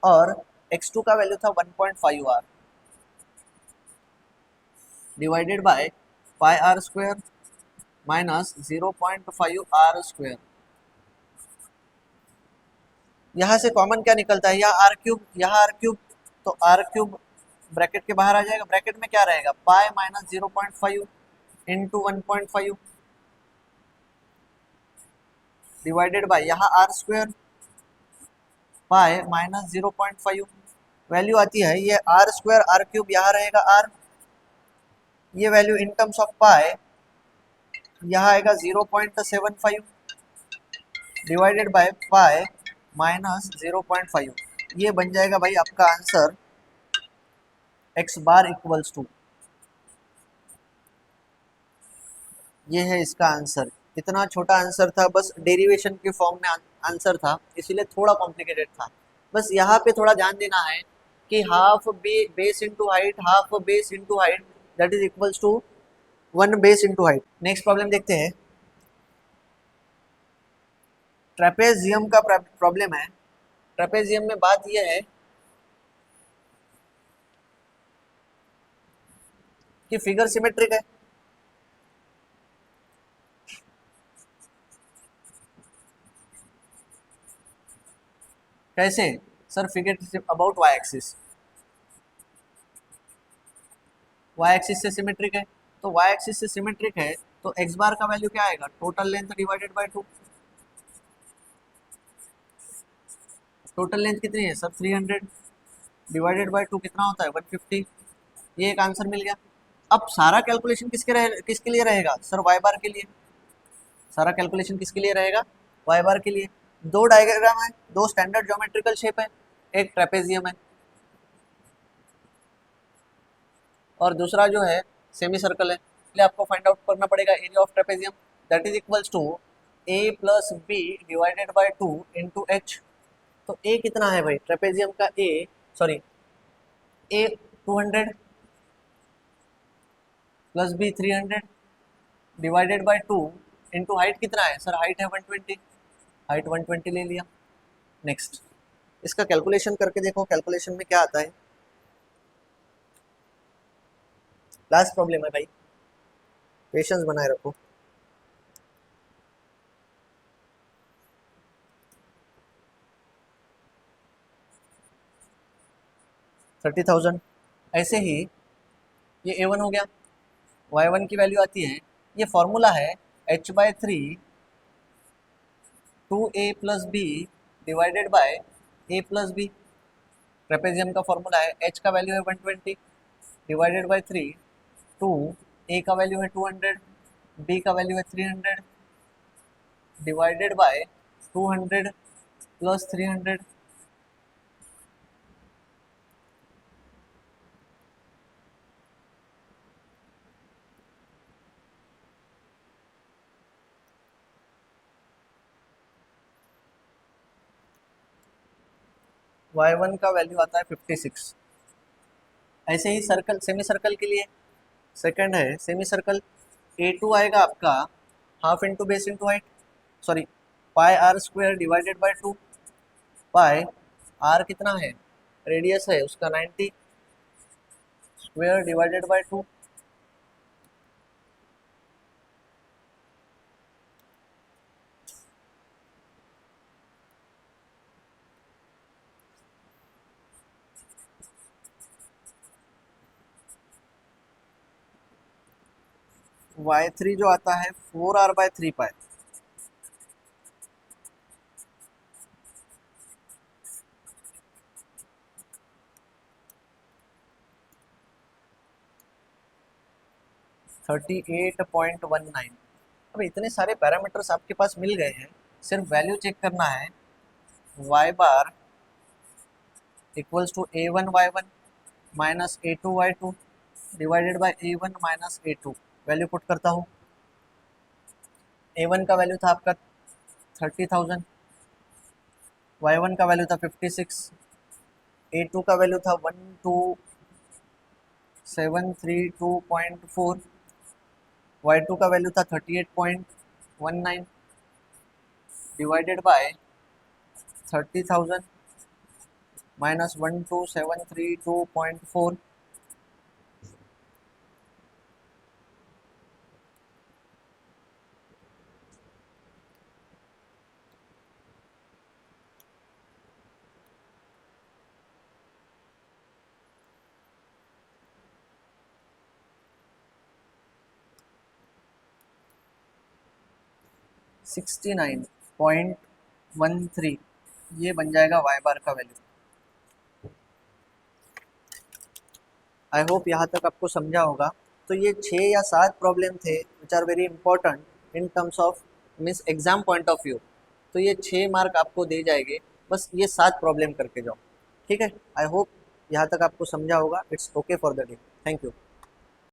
और x2 का वैल्यू था 1.5 r, divided by pi r square minus 0.5 r square. यहाँ से कॉमन क्या निकलता है, यहाँ आर क्यूब, यहाँ आर क्यूब, तो आर क्यूब ब्रैकेट के बाहर आ जाएगा। ब्रैकेट में क्या रहेगा, pi minus 0.5 into 1.5 divided by यहाँ r square pi minus 0.5। Value आती है ये आर स्क्वायर आर क्यूब, यहाँ रहेगा आर, ये वैल्यू इन टर्म्स ऑफ पाई यहाँ आएगा 0.75 डिवाइडेड बाय पाई माइनस 0.5। ये बन जाएगा भाई आपका answer x bar equals to, ये है इसका आंसर। इतना छोटा आंसर था, बस डेरिवेशन के फॉर्म में आंसर था, इसीलिए थोड़ा कॉम्प्लिकेटेड था। बस यहाँ पे थोड़ा ध्यान देना है कि half base into height, half base into height that is equals to one base into height. Next problem देखते हैं। ट्रेपेजियम का प्रॉब्लम है। ट्रेपेजियम में बात यह है कि फिगर सिमेट्रिक है। कैसे sir, figure about Y axis, Y axis से सिमेट्रिक है, तो वाई एक्सिस से सिमेट्रिक है तो एक्स बार का वैल्यू क्या आएगा, total length divided by 2। Total length कितनी है सर 300 डिवाइडेड बाय 2 कितना होता है 150। ये एक आंसर मिल गया। अब सारा कैलकुलेशन किसके लिए रहेगा सर, वाई बार के लिए। सारा कैलकुलेशन किसके लिए रहेगा, वाई बार के लिए। दो डायग्राम है, दो स्टैंडर्ड ज्योमेट्रिकल शेप है, एक ट्रेपेजियम है और दूसरा जो है सेमी सर्कल है। इसलिए आपको फाइंड आउट करना पड़ेगा area of trapezium, that is equals to a plus b divided by 2 into h. तो a कितना है भाई, ट्रेपेजियम का a, sorry a 200 plus b 300 divided by 2 into height कितना है सर, हाइट है 120, हाइट 120 ले लिया। नेक्स्ट इसका कैलकुलेशन करके देखो, कैलकुलेशन में क्या आता है। लास्ट प्रॉब्लम है भाई, पेशेंस बनाए रखो। $30,000। ऐसे ही ये A1 हो गया, Y1 की वैल्यू आती है, ये फॉर्मूला है h/3 2a plus b divided by a plus b. Trapezium का फॉर्मूला है, h का वैल्यू है 120 डिवाइडेड बाय 3, 2 a का वैल्यू है 200, b का वैल्यू है 300 डिवाइडेड बाय 200 प्लस 300। y1 का वैल्यू आता है 56। ऐसे ही सर्कल, सेमी सर्कल के लिए सेकंड है, सेमी सर्कल A2 आएगा आपका half into base into height, sorry pi r square divided by 2। Pi r कितना है, रेडियस है उसका 90 स्क्वायर डिवाइडेड बाय 2। y3 जो आता है 4r/3 पाई। $38.19। अब इतने सारे पैरामीटर्स आपके पास मिल गए हैं, सिर्फ वैल्यू चेक करना है। y bar equals to A1 y1 minus A2 y2 divided by A1 minus A2। Value put करता हूँ। A1 का वैल्यू था आपका 30,000, y1 का वैल्यू था 56, A2 का वैल्यू था 12732.4, y2 का वैल्यू था 38.19 डिवाइडेड बाय 30,000 माइनस 12732.4। $69.13 ये बन जाएगा y बार का वैल्यू। आई होप यहाँ तक आपको समझा होगा। तो ये 6 या 7 प्रॉब्लम थे which are very important in terms of means exam point of view. तो ये 6 मार्क आपको दे जाएंगे, बस ये 7 प्रॉब्लम करके जाओ। ठीक है, आई होप यहाँ तक आपको समझा होगा। It's okay for the day. Thank you.